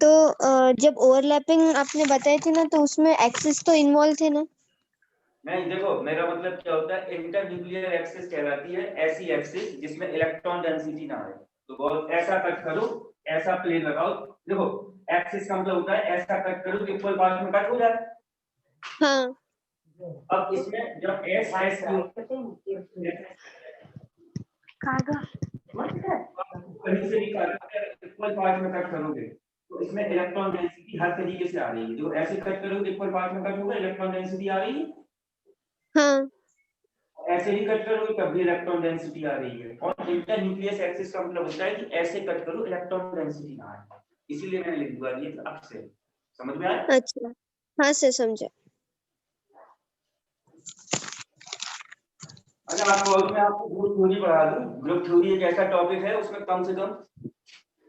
तो जब ओवरलैपिंग आपने बताई थी ना, तो उसमें एक्सिस तो इन्वॉल्व थे ना? नहीं, देखो मेरा मतलब क्या होता है, इंटर न्यूक्लियर एक्सिस कहलाती है ऐसी एक्सिस जिसमें इलेक्ट्रॉन डेंसिटी ना आए। तो बहुत ऐसा कट करो, ऐसा प्लेन लगाओ। देखो एक्सिस का मतलब होता है ऐसा कट करो कि इक्वल पार्ट में कट हो जाए। हाँ। अब इसमें जब एस एस कहीं से भी इक्वल पार्ट में कट करोगे तो इसमें इलेक्ट्रॉन डेंसिटी हर तरीके से आ रही है। जो ऐसे कट करोगे इक्वल पार्ट में कट होगा, इलेक्ट्रॉन डेंसिटी आ रही है। हाँ। ऐसे ही कट करोगे तब भी इलेक्ट्रॉन डेंसिटी आ रही है। और इंटर न्यूक्लियस एक्सिस का मतलब होता है कि ऐसे कट करो इलेक्ट्रॉन डेंसिटी ना आए। इसीलिए मैंने लिख दिया ये अब से समझ में आया। अच्छा, हाँ सर समझा। अच्छा, आपको ग्रुप थ्योरी पढ़ा दूं। ग्रुप थ्योरी एक ऐसा टॉपिक है उसमें कम से कम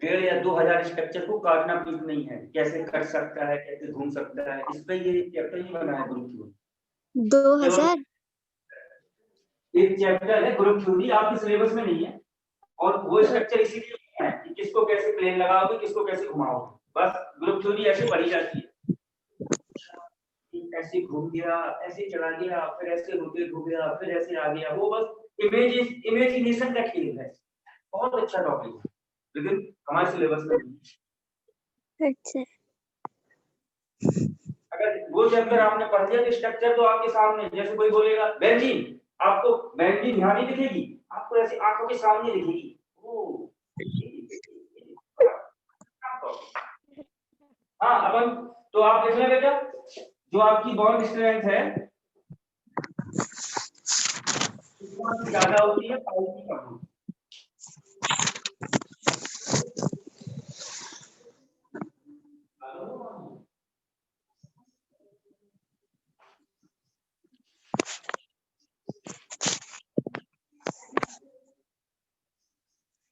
1,500 या 2,000 स्ट्रक्चर को काटना पीट नहीं है, कैसे कट सकता है, कैसे घूम सकता है, इस पे ये चैप्टर ही बना है ग्रुप थ्योरी। 2000 एक चैप्टर है ग्रुप थ्योरी, आपके सिलेबस में नहीं है। और वो स्ट्रक्चर इसीलिए है कि किसको कैसे प्लेन लगाओगे, किसको कैसे घुमाओगे। बस ग्रुप थ्योरी ऐसे पढ़ी जाती है, ऐसे घूम गया, ऐसे चला गया, फिर ऐसे होके घूम गया, फिर ऐसे आ गया। वो बस इमेजिनेशन का खेल है। बहुत अच्छा टॉपिक है लेकिन हमारे सिलेबस में नहीं। अच्छा। अगर वो चैप्टर आपने पढ़ लिया तो स्ट्रक्चर तो आपके सामने। जैसे कोई बोलेगा बेंजीन, आपको बेंजीन यहाँ नहीं दिखेगी, आपको ऐसे आंखों के सामने दिखेगी। ओ हाँ, अब तो आप देख लें बेटा, जो आपकी बॉन्ड स्ट्रेंथ है ज्यादा होती है, पाई की कम होती है।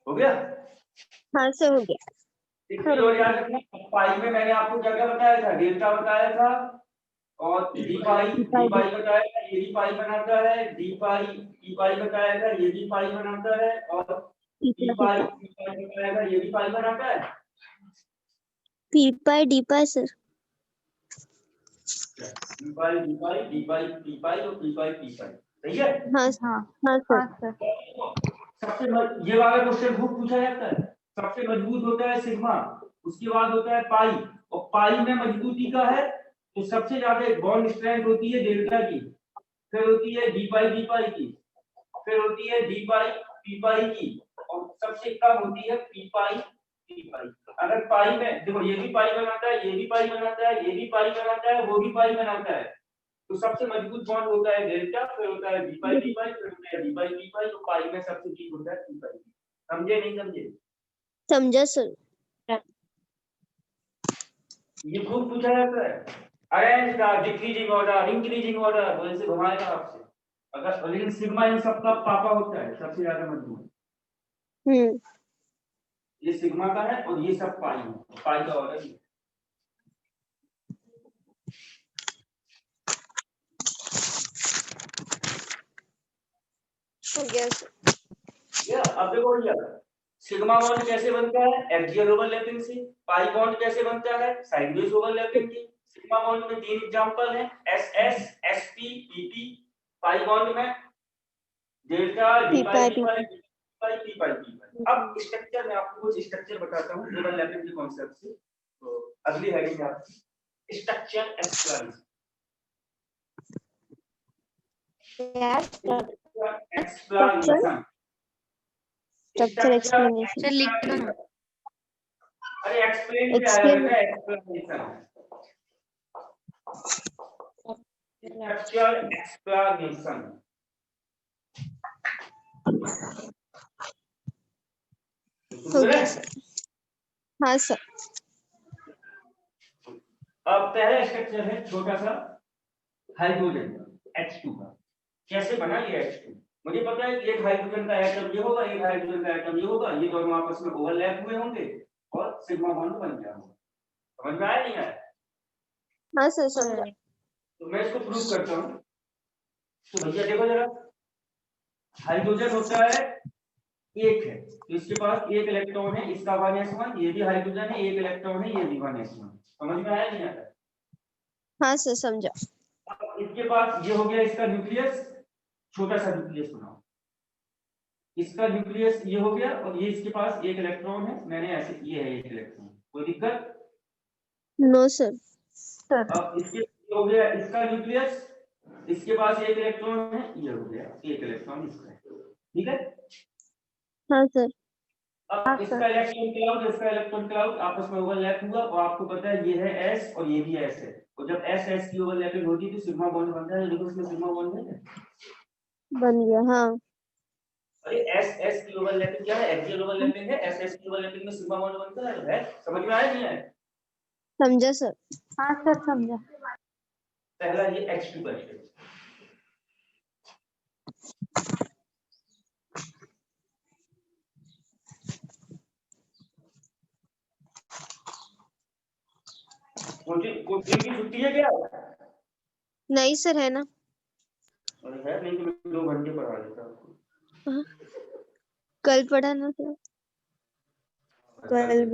हो गया? हाँ सर हो गया। एक चीज और याद रखना, पाई में मैंने आपको क्या क्या बताया था, डेल्टा बताया था और डी पाई बताया था, ये भी पाई बनाता है। डी पाई ई पाई बताया था, ये भी पाई बनाता है। और ई पाई बताया था, ये भी पाई बनाता है। पी पाई डी पाई सर। डी पाई डी पाई डी पाई पी पाई और पी पाई पी पाई, सही है। हाँ हाँ सर। सबसे ये वाला क्वेश्चन खूब पूछा जाता है। सबसे मजबूत होता है सिग्मा, उसके बाद होता है पाई, और पाई में मजबूती का है तो सबसे ज्यादा बॉन्ड स्ट्रेंथ होती है डेल्टा की, फिर होती है डी पाई की, फिर होती है डी पाई पी पाई की, और सबसे कम होती है पी पाई पी पाई। अगर पाई में देखो, ये भी पाई बनाता है, ये भी पाई बनाता है, ये भी पाई बनाता है, वो भी पाई बनाता है, तो सबसे मजबूत बॉन्ड होता है डेल्टा, फिर होता है डी पाई पी पाई, फिर होता है डी पाई पी पाई, तो पाई में सबसे वीक होता है पी पाई। समझे नहीं समझे? समझा सर। ये खूब पूछा जाता है, arrange the decreasing order, increasing order, वो ऐसे घुमाएगा आपसे। अगर लेकिन सिग्मा इन सबका पापा होता है, सबसे ज्यादा मजबूत। ये सिग्मा का है और ये सब पाई है, पाई का ऑर्डर है। हो गया सर। या अब देखो ये सिग्मा बॉन्ड कैसे बनता है, एक्सियल ओवरलैपिंग से। पाई बॉन्ड कैसे बनता है, साइडवेज ओवरलैपिंग की। सिग्मा बॉन्ड में 3 एग्जांपल हैं, S S, S P, P P. Pi bond में डेल्टा, डी पाई डी पाई, पाई पी पाई पी पाई। अब स्ट्रक्चर में आपको कुछ स्ट्रक्चर बताता हूं ओवरलैपिंग के कांसेप्ट से। तो अगली हेडिंग है आपकी structure explanation. Explanation structure explanation sir लिख दो ना। अरे एक्सप्लेन क्या है बेटा, एक्सप्लेनेशन स्ट्रक्चर एक्सप्लेनेशन। हो गया सर। हाँ सर। अब पहला स्ट्रक्चर है छोटा सा हाइड्रोजन H2 का। कैसे बना ये H2? मुझे पता है कि एक हाइड्रोजन का एटम ये होगा, एक हाइड्रोजन का एटम ये होगा, ये दोनों आपस में ओवरलैप हुए होंगे और सिग्मा बॉन्ड बन गया होगा। समझ में आया नहीं आया? हाँ सर समझा। तो मैं इसको प्रूव करता हूं। तो भैया देखो जरा, हाइड्रोजन होता है एक है, तो इसके पास एक इलेक्ट्रॉन है, इसका 1s1, ये भी हाइड्रोजन है, एक इलेक्ट्रॉन है, ये भी 1s1। समझ में आया नहीं आया? हाँ सर समझा। अब इसके पास ये हो गया इसका न्यूक्लियस, छोटा सा न्यूक्लियस बनाओ। इसका न्यूक्लियस ये हो गया और ये इसके पास एक इलेक्ट्रॉन है, मैंने ऐसे ये है एक इलेक्ट्रॉन, कोई दिक्कत? No sir. अब इसके हो गया इसका न्यूक्लियस, इसके पास एक इलेक्ट्रॉन है, ये हो गया एक इलेक्ट्रॉन इसका है, ठीक है? हाँ सर। अब इसका इलेक्ट्रॉन क्लाउड आपस में ओवरलैप हुआ और आपको पता है ये है S और ये भी S है, और जब S की ओवरलैपिंग होती है तो सिग्मा बॉन्ड बनता है। देखो इसमें सिग्मा बॉन्ड है, बन गया। हाँ अरे S की ओवरलैपिंग क्या है? एक्सियल ओवरलैपिंग है। S की ओवरलैपिंग में सिग्मा बॉन्ड बनता है। समझ में आया नहीं आया? समझा सर। हाँ सर समझा। पहला ये H2 का स्टेट। कोचिंग की छुट्टी है क्या? नहीं सर, है ना। अरे है नहीं तो मैं 2 घंटे पढ़ा देता आपको। हाँ। कल पढ़ा ना सर। कल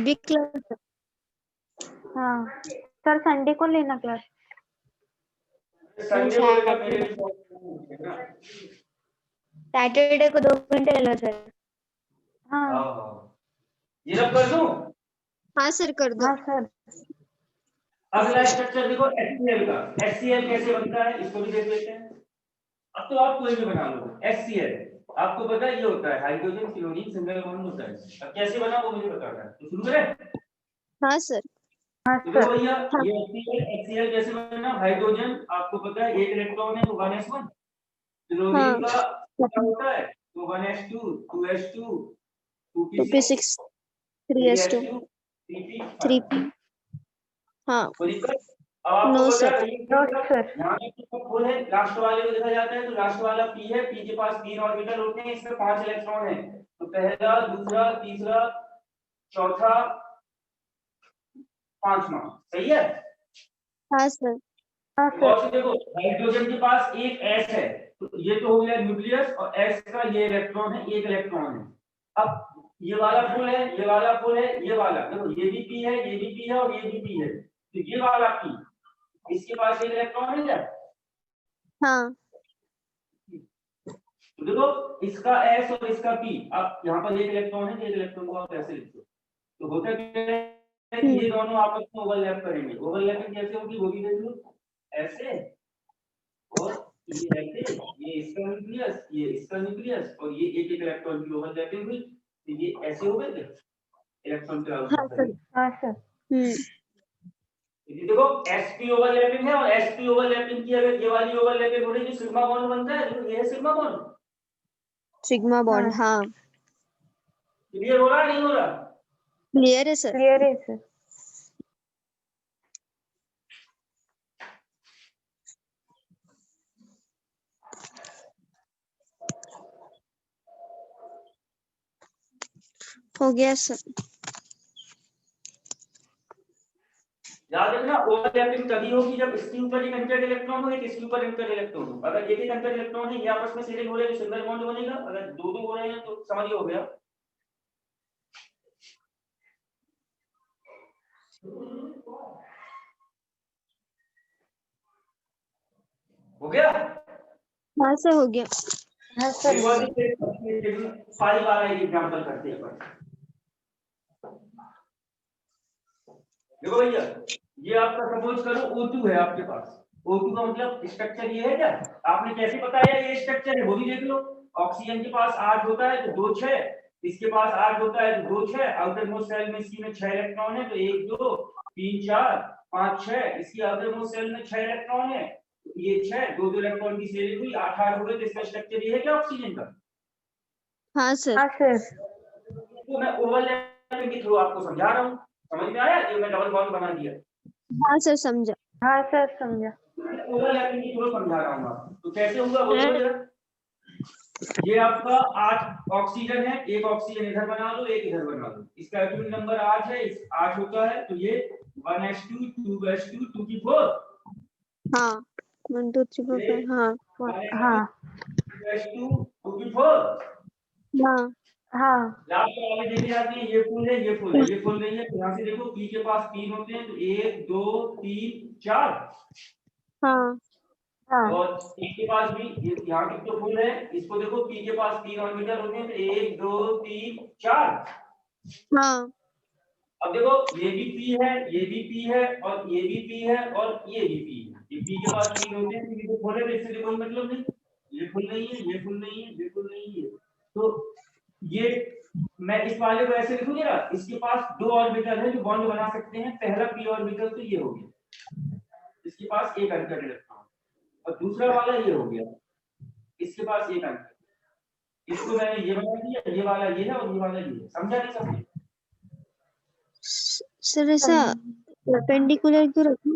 भी क्लास। हाँ सर संडे को लेना क्लास। संडे को लेकर मेरे लिए ना। सैटरडे को 2 घंटे ले लो सर। हाँ ये सब कर दूं? हाँ सर कर दो। हाँ सर। अगला स्ट्रक्चर देखो HCl का। HCl कैसे बनता है इसको भी देख लेते हैं। अब तो आप कोई भी बना लो। HCl आपको पता है ये होता है हाइड्रोजन क्लोरीन सिंगल बॉन्ड होता है। अब कैसे बना वो मुझे बताना है, तो शुरू करें? हाँ सर। हाँ तो देखो सर। भैया ये HCl कैसे बना? हाइड्रोजन आपको पता है एक इलेक्ट्रॉन है तो 1s1, क्लोरीन का क्या होता है तो 1s2, 2s2, 2p6, 2p6, 3s2, 3p5। 3p। हाँ। कोई दिक्कत? अब आपको नो पता सर। है नो सर। यहाँ पे फुल है, लास्ट वाले को देखा जाता है तो लास्ट वाला p है, p के पास 3 ऑर्बिटल होते हैं, इसमें 5 इलेक्ट्रॉन है, तो पहला, दूसरा, तीसरा, चौथा, पांचवा। सही है? हाँ सर। हाँ और सर। से देखो हाइड्रोजन के पास एक s है, तो ये तो हो गया न्यूक्लियस, और s का ये इलेक्ट्रॉन है, एक इलेक्ट्रॉन है। अब ये वाला फुल है, ये वाला फुल है, ये वाला देखो ये भी p है, ये भी p है और ये भी p है, तो ये वाला p इसके पास एक इलेक्ट्रॉन है क्या? हाँ। तो देखो इसका S और इसका P, अब यहाँ पर एक इलेक्ट्रॉन है, एक इलेक्ट्रॉन को आप ऐसे लिखते हो, तो होता क्या है कि ये दोनों आपस में ओवरलैप करेंगे। ओवरलैपिंग कैसे होगी वो भी देख लो, ऐसे और ये ऐसे, ये इसका न्यूक्लियस, ये इसका न्यूक्लियस, और ये एक एक इलेक्ट्रॉन की ओवरलैपिंग हुई, तो ये ऐसे हो गए इलेक्ट्रॉन के हाँ सर। हाँ सर। ये देखो sp ओवरलैपिंग है, और sp ओवरलैपिंग की अगर ये वाली ओवरलैपिंग हो रही है जो सिग्मा बॉन्ड बनता है, तो ये है सिग्मा बॉन्ड। Sigma bond. हाँ क्लियर हो रहा है नहीं हो रहा? क्लियर है सर। क्लियर है सर। हो गया सर। याद रखना ओवरलैपिंग तभी होगी जब इसके ऊपर एक एंटर इलेक्ट्रॉन हो, एक इसके ऊपर एंटर इलेक्ट्रॉन हो। अगर एक एक एंटर इलेक्ट्रॉन है ये आपस में शेयरिंग हो रहे हैं तो सिंगल बॉन्ड बनेगा, अगर दो दो हो रहे हैं तो समझिए हो गया। हो गया? हाँ सर हो गया। हाँ सर। एक बार 5 वाला एक एग्जांपल करते हैं। देखो भैया ये आपका सपोज करो O2 है आपके पास। O2 का मतलब स्ट्रक्चर ये है क्या? आपने कैसे बताया ये स्ट्रक्चर है वो भी देख लो। ऑक्सीजन के पास 8 होता है तो 2 6, इसके पास 8 होता है तो 2 6, आउटर मोस्ट शेल में इसकी में 6 इलेक्ट्रॉन है तो 1 2 3 4 5 6, इसकी आउटर मोस्ट शेल में 6 इलेक्ट्रॉन है तो ये 6 2 2 इलेक्ट्रॉन की शेयरिंग हुई 8 8 हो गए, तो इसका स्ट्रक्चर ये है क्या ऑक्सीजन का? हाँ सर। हाँ सर। तो मैं ओवरलैपिंग के थ्रू आपको समझा रहा हूँ, समझ में आया? ये मैं डबल बॉन्ड बना दिया। हाँ सर समझा। हाँ सर समझा। ओवरलैपिंग की थ्रू समझा रहा हूँ आपको, तो कैसे होगा वो देखो जरा। ये आपका 8 ऑक्सीजन है, एक ऑक्सीजन इधर बना लो, एक इधर बना लो, इसका एटॉमिक नंबर 8 है, इस 8 होता है तो ये 1s2 2s2 2 की 4। हाँ 1 2 3 4 5। हाँ हाँ 2s2 2p4। हाँ हाँ लास्ट वाले देखी जाती है, ये फुल है, ये फुल है, ये फुल नहीं है। यहाँ से देखो p के पास 3 होते हैं, तो 1 2 3 4। हाँ हाँ और p के पास भी यहाँ की तो फुल है, इसको देखो p के पास 3 ऑर्बिटल होते हैं, तो 1 2 3 4। हाँ अब देखो ये भी p है, ये भी p है, और ये भी p है, और ये भी p है। ये p के पास 3 होते हैं, तो ये तो फुल है, तो इससे कोई मतलब नहीं। ये फुल नहीं है, ये फुल नहीं है, ये फुल नहीं है। तो ये मैं इस वाले को ऐसे लिखूंगी ना, इसके पास 2 ऑर्बिटल है जो बॉन्ड बना सकते हैं। पहला p ऑर्बिटल तो ये हो गया, इसके पास एक अंतर इलेक्ट्रॉन, और दूसरा वाला ये हो गया, इसके पास एक अंतर। इसको मैंने ये बना दिया, ये वाला ये है और ये वाला ये है। समझा नहीं समझे? सर ऐसा परपेंडिकुलर क्यों रखा?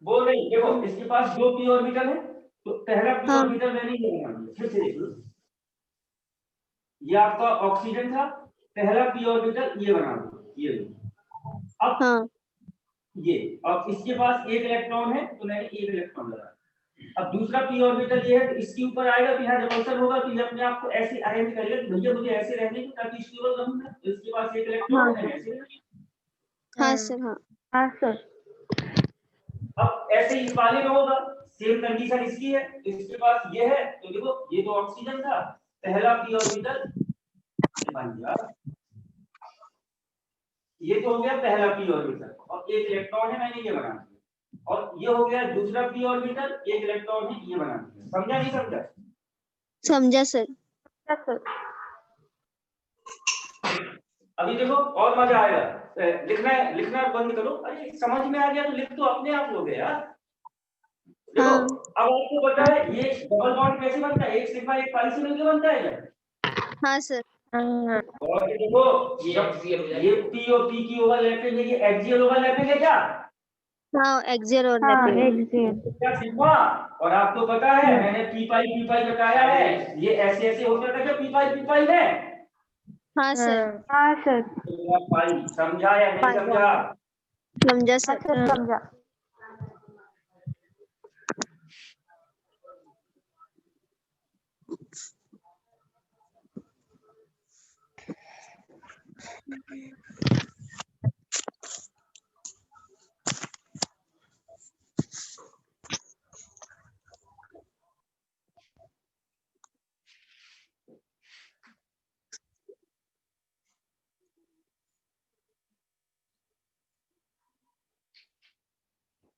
वो नहीं, देखो इसके पास 2 p ऑर्बिटल है, तो पहला p हाँ ऑर्बिटल मैंने ये बना दिया। फिर से देख लो, ये आपका ऑक्सीजन था, पहला p ऑर्बिटल ये बना दिया, ये लो। अब हाँ ये, अब इसके पास एक इलेक्ट्रॉन है, तो मैंने एक इलेक्ट्रॉन लगाया। अब दूसरा p ऑर्बिटल ये है, तो इसके ऊपर आएगा, तो यहाँ रिपल्सन होगा, तो ये अपने आप को ऐसे अरेंज करेगा कि भैया मुझे ऐसे रहने दो ताकि स्टेबल रहूं मैं। तो इसके पास एक इलेक्ट्रॉन है, ऐसे रहने। हाँ सर हाँ हाँ सर अब ऐसे इस वाले में होगा, सेम कंडीशन इसकी है, तो इसके पास ये है, तो देखो ये तो ऑक्सीजन था, पहला p ऑर्बिटल बन गया, ये तो हो गया पहला p ऑर्बिटल, और एक इलेक्ट्रॉन है, मैंने ये बना दिया। और ये हो गया दूसरा p ऑर्बिटल, एक इलेक्ट्रॉन है, ये बना दिया। समझा नहीं समझा? समझा सर। यस सर अभी देखो और मजा आएगा। लिखना बंद करो। अरे समझ में आ गया तो लिख तो अपने आप लोगे यार। देखो हाँ अब आपको पता है ये डबल बॉन्ड कैसे बनता है, एक सिग्मा एक पाई से मिलकर बनता है क्या? हाँ सर। हाँ और ये देखो ये p और p की ओवरलैपिंग है, ये एक्सियल ओवरलैपिंग है क्या? हाँ एक्सियल और हाँ लैपिंग। एक्सियल क्या सिग्मा? और आपको पता है मैंने p पाई बताया है, ये ऐसे ऐसे होता था क्या p पाई है? हाँ सर। हाँ सर पाई समझा या नहीं समझा? समझा हाँ सर। सर समझा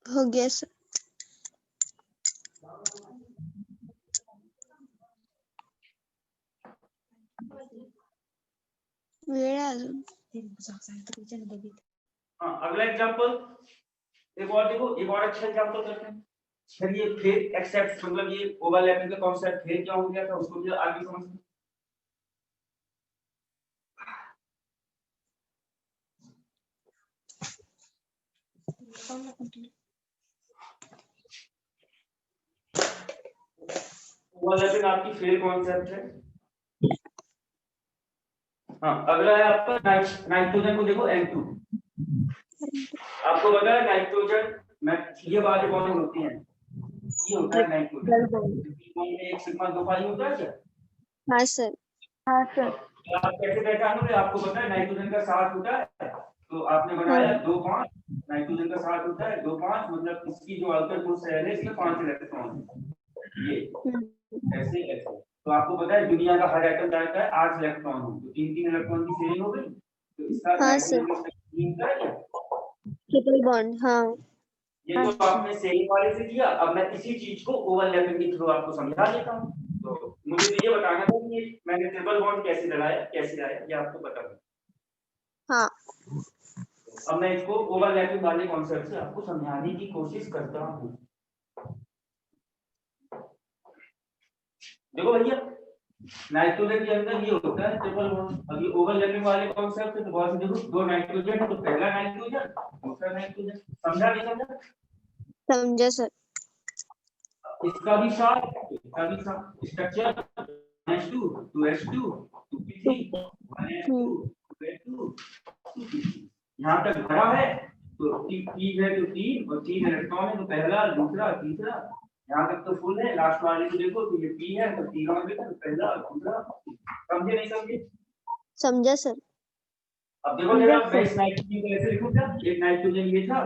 हो गया सर। वेळ आहे अजून। हाँ अगला एग्जांपल एक और देखो, एक और अच्छा एग्जांपल करते हैं। चलिए फिर एक्सेप्ट मतलब ये ओवरलैपिंग का कॉन्सेप्ट फिर क्या हो गया था उसको भी आगे समझते हैं। ओवरलैपिंग आपकी फेल कॉन्सेप्ट है। हाँ अगला है आपका नाइट्रोजन को देखो N2। आपको पता है नाइट्रोजन में ये वाले बॉन्ड होती हैं, ये होता है नाइट्रोजन बॉन्ड में एक सिग्मा 2 पाई होता है क्या? हाँ सर। हाँ सर आप कैसे पहचानोगे? आपको पता है नाइट्रोजन का 7 होता है, तो आपने बनाया 2 5, नाइट्रोजन का 7 होता है 2 5, मतलब इसकी जो आउटर कोर शेल है इसमें 5 इलेक्ट्रॉन है, ये ऐसे ऐसे। तो आपको पता है दुनिया का हर एटम चाहता है 8 इलेक्ट्रॉन हो, तो 3 इलेक्ट्रॉन की शेयरिंग हो गई, तो इसका हाँ सर। नाइट्रोजन का स्ट्रक्चर है क्या? Triple bond. हाँ ये तो आपने शेयरिंग वाले से किया। अब मैं इसी चीज को ओवरलैपिंग के थ्रू आपको समझा देता हूं। तो मुझे तो ये बताना था कि मैंने ट्रिपल बॉन्ड कैसे लगाया, कैसे आया, ये आपको पता है। हाँ अब मैं इसको ओवरलैपिंग वाले कॉन्सेप्ट से आपको समझाने की कोशिश करता हूं। देखो भैया नाइट्रोजन के अंदर ये होता है ट्रिपल बॉन्ड। अब ये ओवरलैपिंग वाले कॉन्सेप्ट है, तो बहुत से देखो 2 नाइट्रोजन है, तो पहला नाइट्रोजन दूसरा नाइट्रोजन। समझा नहीं समझा? समझा सर। इसका भी साथ, इसका भी साथ structure H2 2H2 2P3 1H2 2H2 2P3। यहाँ तक भरा है, तो P है तो 3 और 3 इलेक्ट्रॉन है, तो पहला दूसरा तीसरा यहाँ तक तो फुल है, लास्ट वाले को देखो तो ये पी है, तो पी का ऑर्बिटल पहला दूसरा, समझे नहीं समझे? समझा सर। अब देखो जरा मैं इस नाइट्रोजन को ऐसे लिखूं क्या, एक नाइट्रोजन ये था,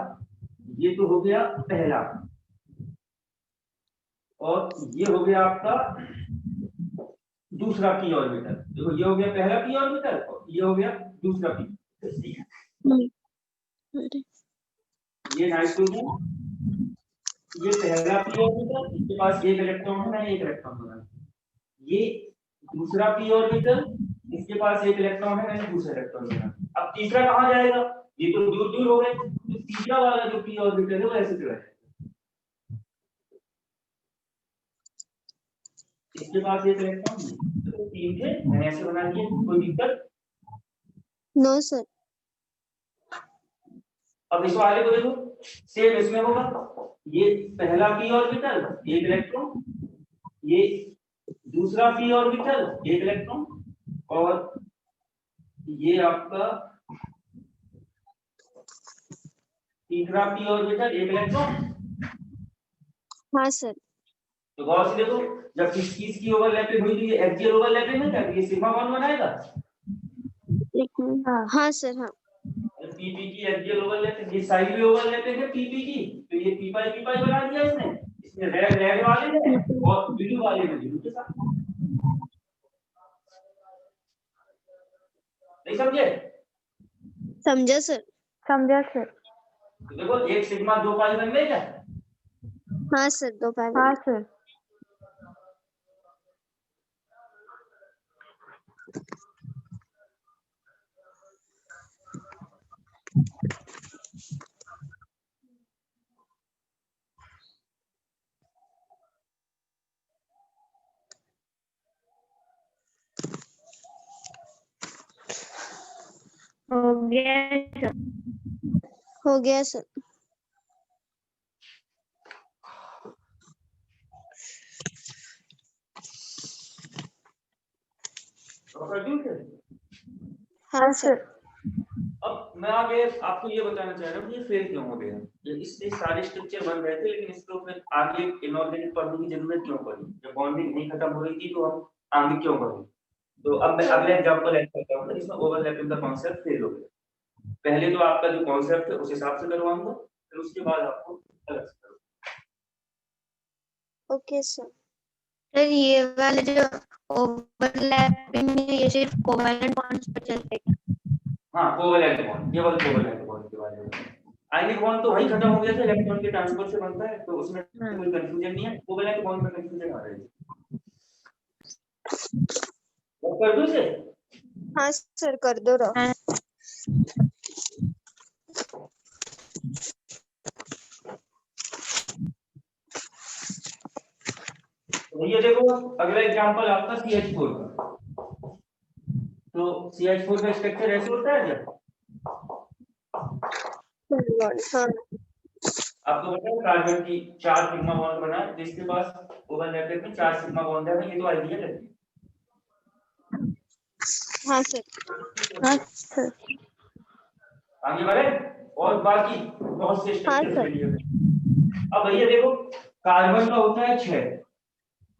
ये तो हो गया पहला, और ये हो गया आपका दूसरा पी ऑर्बिटल। देखो ये हो गया पहला पी ऑर्बिटल और ये हो गया दूसरा पी। ये नाइट्रोजन, ये पहला पी ऑर्बिटल, इसके पास एक इलेक्ट्रॉन है, एक इलेक्ट्रॉन है। ये दूसरा पी ऑर्बिटल, इसके पास एक इलेक्ट्रॉन है, नहीं दूसरा इलेक्ट्रॉन है। अब तीसरा कहां जाएगा, ये तो दूर दूर हो गए, तो तीसरा वाला जो पी ऑर्बिटल है वो ऐसे चला जाएगा। इसके पास एक इलेक्ट्रॉन है, तो तीन थे, मैंने ऐसे बना दिया, कोई दिक्कत? No sir. अब इस वाले को देखो, सेम इसमें होगा, ये पहला पी ऑर्बिटल एक इलेक्ट्रॉन, ये दूसरा पी ऑर्बिटल एक इलेक्ट्रॉन, और ये आपका तीसरा पी ऑर्बिटल एक इलेक्ट्रॉन। हाँ सर। तो गौर से देखो, जब इसकी ओवरलैपिंग हुई तो ये एक्सियल ओवरलैपिंग है क्या, ये सिग्मा बॉन्ड बनाएगा? हाँ सर। हाँ। पीपी की एक्सियल ओवरलैपिंग, ये साइड में ओवरलैपिंग है पीपी की, तो ये पी पाई बना दिया इसने। इसमें रेड वाले हैं और ब्लू वाले हैं ब्लू के साथ। नहीं समझे? समझा सर। समझा सर। तो देखो एक सिग्मा 2 पाई बन गए क्या? हाँ सर, 2 पाई। हाँ सर। हो गया सर। हो गया सर। हाँ सर। अब मैं आगे आपको ये बताना चाह रहा हूँ ये फेल क्यों हो गया। ये इसलिए सारे स्ट्रक्चर बन रहे थे, लेकिन इसको फिर आगे इनऑर्गेनिक पढ़ने की जरूरत क्यों पड़ी, जब बॉन्डिंग नहीं खत्म हो रही थी तो हम आगे क्यों बढ़े। तो अब मैं अगले एग्जांपल ऐड करता हूँ, इसमें ओवरलैपिंग का कॉन्सेप्ट फेल हो गया। पहले तो आपका जो कॉन्सेप्ट है उस हिसाब से करवाऊंगा, फिर उसके बाद आपको अलग से करूंगा। Okay sir. सर ये वाले जो ओवरलैपिंग है ये सिर्फ कोवैलेंट बॉन्ड्स पर चलते हैं? हाँ कोवैलेंट बॉन्ड, केवल कोवैलेंट बॉन्ड के बारे में। आयनिक बॉन्ड तो वही खत्म हो गया था, इलेक्ट्रॉन के ट्रांसफर से बनता है, तो उसमें कोई कंफ्यूजन नहीं है। कोवैलेंट बॉन्ड में कंफ्यूजन आ रही है। कर दूं इसे? हाँ सर, कर दो। रहो ये देखो अगला एग्जांपल आपका CH4 का। तो CH4 का स्ट्रक्चर ऐसे होता है क्या? हाँ। आपको पता है कार्बन की 4 सिग्मा बॉन्ड बना है, जिसके पास ओवरलैपिंग में 4 सिग्मा बॉन्ड है, ये तो आइडिया है। हाँ सर। हाँ सर। आगे बढ़े और बाकी बहुत से स्ट्रक्चर हाँ, के लिए। अब भैया देखो कार्बन का होता है 6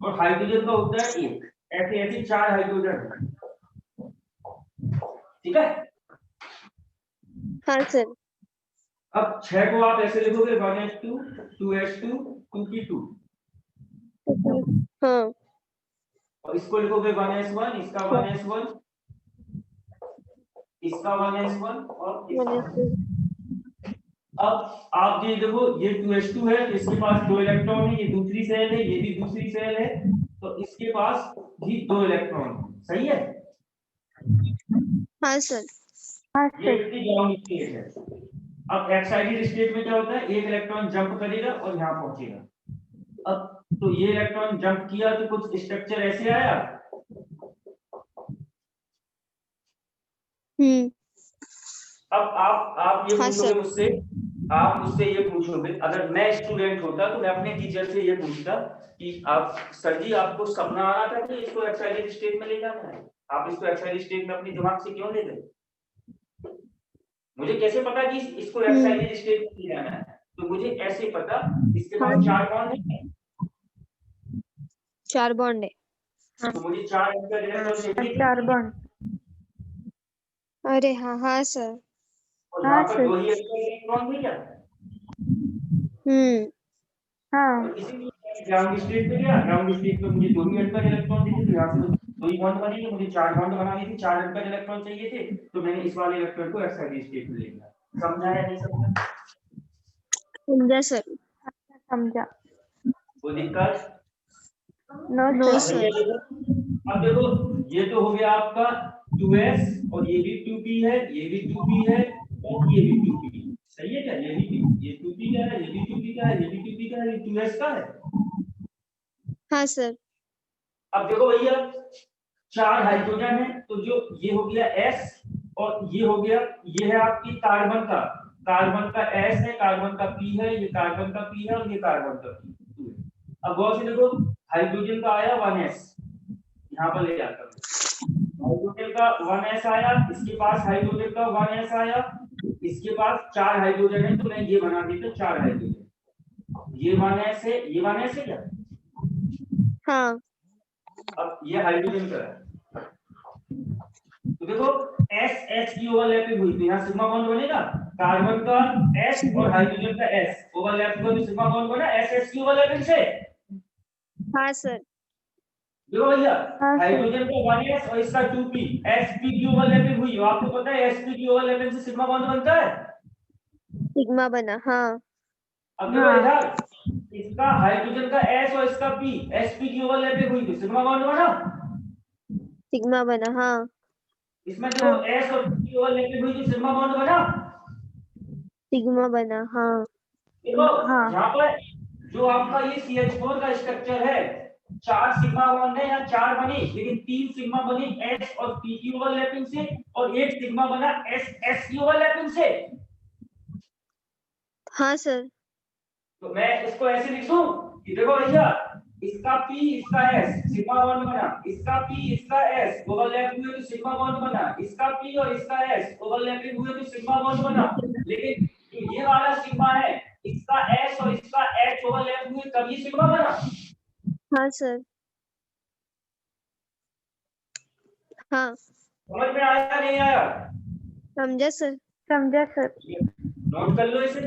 और हाइड्रोजन का होता है 1, ऐसे ऐसे 4 हाइड्रोजन, ठीक है? हाँ सर। अब 6 को आप ऐसे लिखोगे 1s2 2s2 2p2, हाँ। और इसको लिखोगे 1s1, इसका 1s1, इसका 1s1 और इसका। अब आप ये देखो ये 2s2 है, इसके पास 2 इलेक्ट्रॉन है, ये दूसरी सेल है, ये भी दूसरी सेल है, तो इसके पास भी 2 इलेक्ट्रॉन है, सही है? हाँ सर। ये इसकी ग्राउंड स्टेट है। अब एक्साइटेड स्टेट में क्या होता है, एक इलेक्ट्रॉन जंप करेगा और यहाँ पहुंचेगा। अब तो ये इलेक्ट्रॉन जंप किया तो कुछ स्ट्रक्चर ऐसे आया। अब आप ये पूछोगे मुझसे, आप मुझसे ये पूछोगे, अगर मैं स्टूडेंट होता तो मैं अपने टीचर से ये पूछता कि आप सर जी आपको सपना आ रहा था कि इसको एक्साइटेड स्टेट में ले जाना है, आप इसको एक्साइटेड स्टेट में अपने दिमाग से क्यों ले गए? मुझे कैसे पता कि इसको एक्साइटेड स्टेट में ले जाना है? तो मुझे ऐसे पता इसके पास 4 बॉन्ड है, 4 बॉन्ड है। तो मुझे 4 एंकर इलेक्ट्रॉन चाहिए थे। 4 बॉन्ड। अरे हाँ हाँ सर। और हाँ यहाँ पर सर। 2 ही एंकर इलेक्ट्रॉन थे क्या? हाँ और इसीलिए ग्राउंड स्टेट पे गया, ग्राउंड स्टेट पे मुझे 2 ही एंकर इलेक्ट्रॉन दिखे, तो यहाँ से 2 ही बॉन्ड बनेंगे, मुझे 4 बॉन्ड बनाने थे, 4 एंकर इलेक्ट्रॉन चाहिए थे, तो मैंने इस वाले इलेक्ट्रॉन को एक्साइटेड स्टेट में ले लिया। समझा या नहीं समझा? समझा सर। समझा। कोई दिक्कत? नो नो अब सर। सर। भैया देखो, अब देखो ये तो हो गया आपका 2s और ये भी 2p है, ये भी 2p है और ये भी 2p। सही है क्या? ये भी ये 2p का है, ये भी 2p का है, ये भी 2p का है, ये 2s का है। हाँ सर। अब देखो भैया 4 हाइड्रोजन है, तो जो ये हो गया s और ये हो गया, ये है आपकी कार्बन का s है, कार्बन का p है, ये कार्बन का p है और ये कार्बन का p है। अब गौर से देखो हाइड्रोजन का आया 1s, यहाँ पर ले जाता हूँ। हाइड्रोजन का 1s आया, इसके पास हाइड्रोजन का 1s आया, इसके पास 4 हाइड्रोजन है, तो मैं ये बना देता हूँ 4 हाइड्रोजन। ये 1s है, ये 1s है क्या? हाँ। अब ये हाइड्रोजन का है, तो देखो S H की ओवरलैपिंग हुई, तो यहाँ सिग्मा बॉन्ड बनेगा, कार्बन का S और हाइड्रोजन का S ओवरलैप हुआ, तो सिग्मा बॉन्ड बना S H की ओवरलैपिंग से। हाँ सर। देखो भैया हाँ, सर। हाइड्रोजन का 1s और इसका 2p, sp की ओवरलैपिंग हुई, आपको पता है sp की ओवरलैपिंग से सिग्मा बॉन्ड बनता है। सिग्मा बना। हाँ। अब देखो हाँ। इधर इसका हाइड्रोजन का s और इसका p, sp की ओवरलैपिंग हुई, तो सिग्मा बॉन्ड बना। सिग्मा बना। हाँ। इसमें देखो s और p की ओवरलैपिंग हुई, तो सिग्मा बॉन्ड बना। सिग्मा बना। हाँ। देखो हाँ। यहाँ पर जो आपका ये CH4 का स्ट्रक्चर है, 4 सिग्मा बॉन्ड है, यहाँ 4 बने, लेकिन 3 सिग्मा बने S और P की ओवरलैपिंग से और 1 सिग्मा बना S की ओवरलैपिंग से। हाँ सर। तो मैं इसको ऐसे लिख दूं कि देखो भैया इसका P इसका S सिग्मा बॉन्ड बना, इसका P इसका S ओवरलैप हुए तो सिग्मा बॉन्ड बना, इसका P और इसका S ओवरलैपिंग हुए तो सिग्मा बॉन्ड बना। लेकिन जो ये वाला सिग्मा है, इसका S और इसका H ओवरलैप हुए तब ये सिग्मा बना। हाँ सर। हाँ। समझ में आया नहीं आया? समझा सर। समझा सर। नोट कर लो इसे।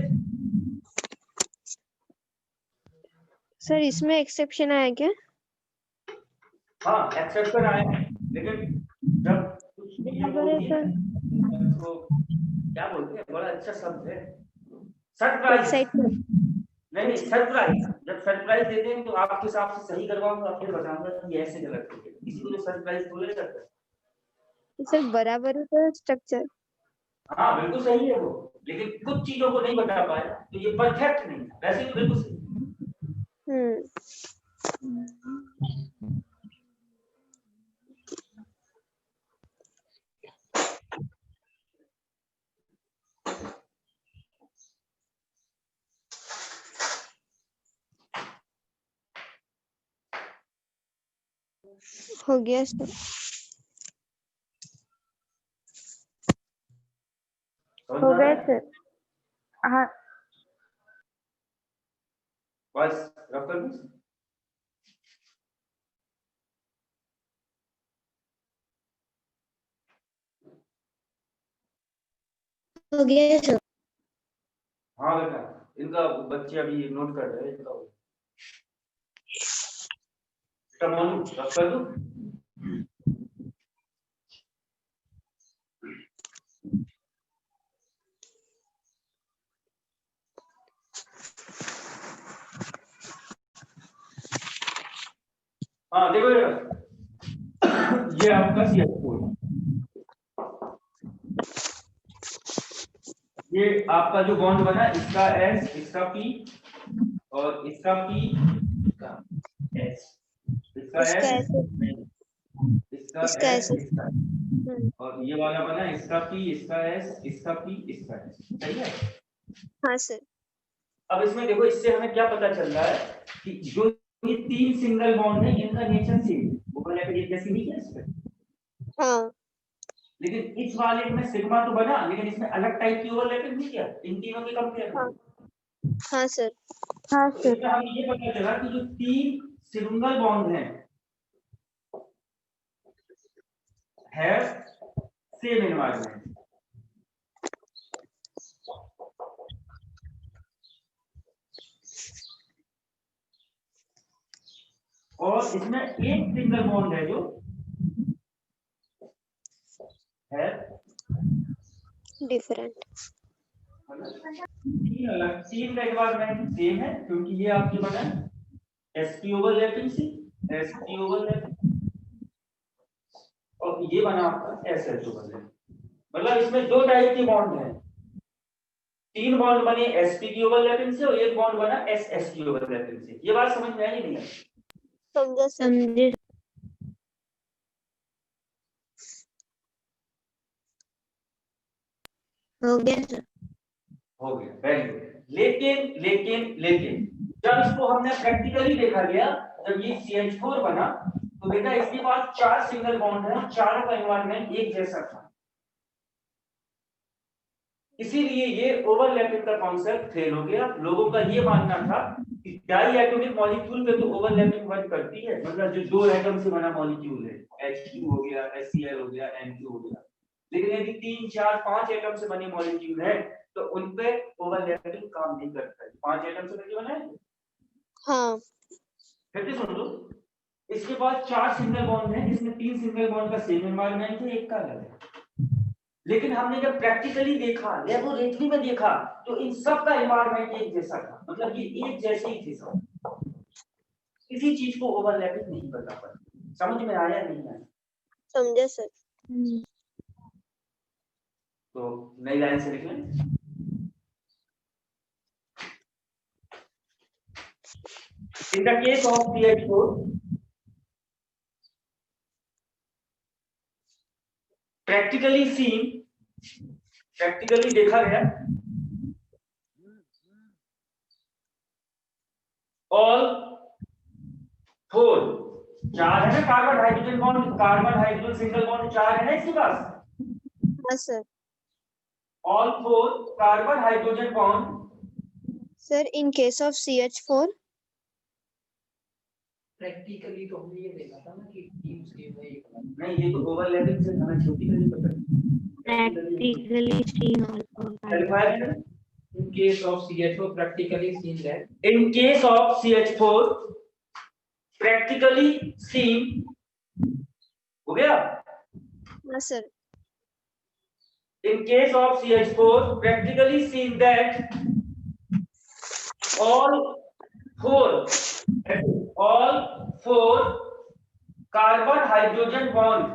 सर इसमें एक्सेप्शन आया क्या? हाँ एक्सेप्शन आया, लेकिन जब कुछ चीजें बराबर है होती हैं सर। तो क्या बोलते हैं, बड़ा अच्छा शब्द है, सरप्राइज। एक्साइटमेंट। नहीं सरप्राइज, जब सरप्राइज देते हैं तो आपके हिसाब से सही करवाऊंगा, फिर बताऊंगा कि ऐसे गलत है, किसी को सरप्राइज बोले जाता है। सर बराबर है सर स्ट्रक्चर। हाँ बिल्कुल सही है वो, लेकिन कुछ चीजों को नहीं बता पाया तो ये परफेक्ट नहीं है, वैसे तो बिल्कुल सही। हो गया सर। हो गए सर। हाँ। बस रख कर दूं? हो गया सर। हाँ बेटा, इनका बच्चे अभी नोट कर रहे हैं, इनका मोनू रख कर दूं? हाँ देखो ये आपका CH4, ये आपका जो बॉन्ड बना, इसका S इसका P और इसका P इसका S, इसका S इसका S इसका, और ये वाला बना इसका P इसका S इसका P इसका S। सही है? हाँ सर। अब इसमें देखो, इससे हमें क्या पता चल रहा है कि जो ये 3 सिंगल बॉन्ड है इनका नेचर सेम, ओवरलैप जैसे नहीं है इसमें। हाँ। लेकिन इस वाले में सिग्मा तो बना, लेकिन इसमें अलग टाइप की ओवरलैपिंग नहीं किया इन तीनों के कंपेयर में। हाँ सर। हाँ तो सर। इसमें हमें ये पता चला कि जो 3 सिंगल बॉन्ड है सेम एनवायरनमेंट। और इसमें एक सिंगल बॉन्ड है जो है डिफरेंट। तीन का एनवायरनमेंट सेम है क्योंकि ये आपके बना sp ओवरलैपिंग से sp ओवरलैपिंग और ये बना आपका sh ओवरलैपिंग। मतलब इसमें दो टाइप के बॉन्ड हैं, तीन बॉन्ड बने sp की ओवरलैपिंग से और एक बॉन्ड बना ss की ओवरलैपिंग से। ये बात समझ में आई नहीं आई? समझे सर। समझे। हो गया सर। हो गया, वेरी गुड। लेकिन जब इसको हमने प्रैक्टिकली देखा गया, जब ये CH4 बना तो बेटा इसके पास चार सिंगल बॉन्ड है और चारों का एनवायरनमेंट एक जैसा था, इसीलिए ये ओवरलैपिंग का कॉन्सेप्ट फेल हो गया। लोगों का ये मानना था कि डाई एटॉमिक मॉलिक्यूल में तो ओवरलैपिंग वर्क करती है, मतलब जो दो एटम से बना मॉलिक्यूल है, H2 हो गया, HCl हो गया, N2 हो गया, लेकिन यदि 3 4 5 एटम से बनी मॉलिक्यूल है तो उन पे ओवरलैपिंग काम नहीं करता है। 5 एटम से बना है। हाँ फिर से सुन लो, इसके बाद चार सिंगल बॉन्ड है, इसमें तीन सिंगल बॉन्ड का सेम एनवायरनमेंट है, एक का अलग है। लेकिन हमने जब प्रैक्टिकली देखा, लेबोरेटरी में देखा, तो इन सब का एनवायरनमेंट एक जैसा था, मतलब ये एक जैसे ही थे सब, किसी चीज को ओवरलैपिंग नहीं करना पड़ा। समझ में आया नहीं आया? समझे सर। तो नई लाइन से लिख लें। In the case of CH4, practically देखा गया, all फोर, चार है ना carbon hydrogen bond, carbon hydrogen single bond चार है ना इसके पास। हाँ sir. All four carbon hydrogen bond. Sir in case of CH4 practically तो हमने ये देखा था ना कि टीम सेम है, नहीं ये तो ओवरलैपिंग से हमें छोटी नहीं पता। Practically seen also. Environment in case of CH4 practically seen that in case of CH4 practically seen, हो गया। हाँ sir. In case of CH4 practically seen that all four carbon hydrogen bond,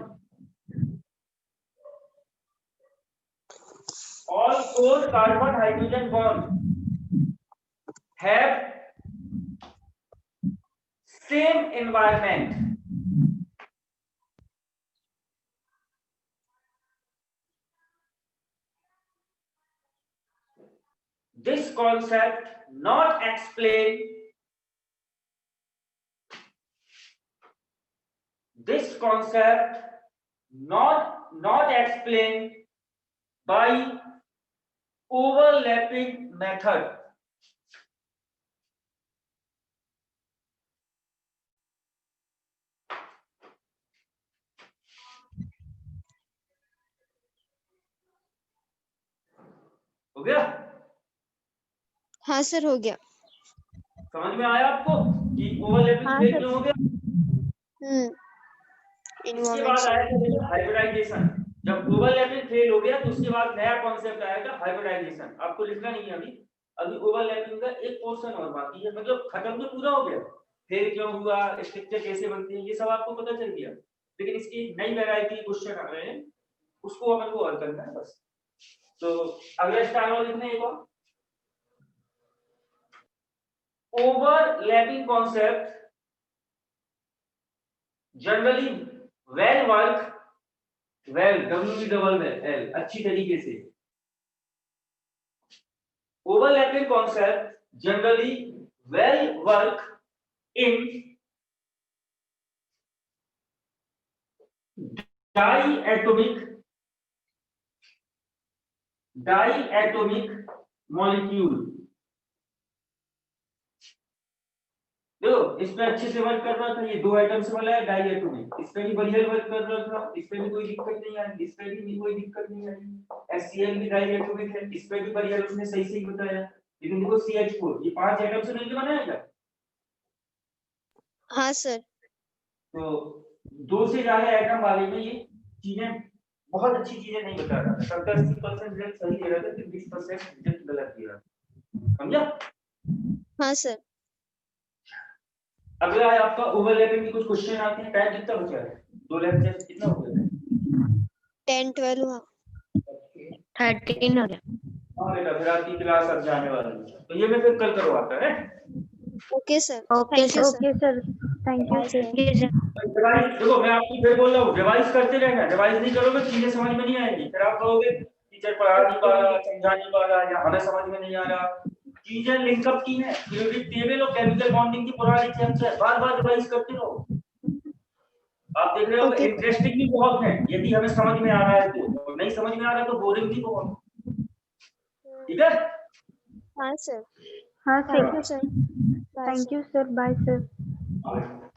all four carbon hydrogen bond have same environment. This concept not explained by overlapping method. हो गया? हाँ sir हो गया। समझ में आया आपको कि ओवरलैपिंग हाँ, फेल सर। क्यों हो गया? इसके बाद आया हाइब्रिडाइजेशन। जब ओवरलैपिंग फेल हो गया तो उसके बाद नया कॉन्सेप्ट आया था हाइब्रिडाइजेशन। आपको लिखना नहीं है अभी ओवरलैपिंग का एक पोर्शन और बाकी है, मतलब खत्म तो पूरा हो गया। फेल क्यों हुआ, स्ट्रक्चर कैसे बनते हैं, ये सब आपको पता चल गया, लेकिन इसकी नई वैरायटी क्वेश्चन आ रहे हैं, उसको अपन को हल करना है बस। तो अगला स्टाइल और लिखना है एक और overlapping concept generally work अच्छी तरीके से। overlapping concept generally work in diatomic molecule देखो इसमें अच्छे से वर्क कर रहा था, ये 2 एटम से वाला है डाई एटॉमिक, इस पे भी बढ़िया वर्क कर रहा था, इस पे भी कोई दिक्कत नहीं आई, इस पे भी कोई दिक्कत नहीं आई। HCl भी डाई एटॉमिक है, इस पे भी बढ़िया उसने सही सही बताया। लेकिन देखो CH4 ये 5 एटम से मिलकर बना है क्या? हाँ सर। तो 2 से ज्यादा एटम वाले में ये चीजें बहुत अच्छी चीजें नहीं बता रहा था, 70-80% रिजल्ट सही दे रहा था, फिर 20% रिजल्ट गलत दे रहा था, समझा? हाँ सर। अगला है आपका ओवरलैपिंग के कुछ क्वेश्चन आते हैं। टाइम कितना बचा है? 2 लेक्चर कितना हो गया? 10-12 हुआ। 13 हो गया। हाँ बेटा, फिर आपकी क्लास अब जाने वाली है, तो ये मैं फिर कल करवाता है। Okay sir. Okay thank you sir. Okay sir, thank you sir. Revise देखो, मैं आपको फिर बोल रहा हूँ, रिवाइज करते रहना, रिवाइज नहीं करोगे चीजें समझ में नहीं आएगी, फिर आप कहोगे टीचर पढ़ा नहीं पा रहा, समझा नहीं पा रहा, या हमें समझ में नहीं आ रहा। चीजें लिंकअप की है, पीरियोडिक टेबल और केमिकल बॉन्डिंग की पुरानी चैप्टर बार-बार रिवाइज करते रहो। आप देख रहे हो Okay. इंटरेस्टिंग भी बहुत है, यदि हमें समझ में आ रहा है तो, और नहीं समझ में आ रहा है तो बोरिंग भी बहुत, ठीक है? हाँ सर। हाँ thank sir, you sir. Bye thank sir. You sir, bye sir. हाँ।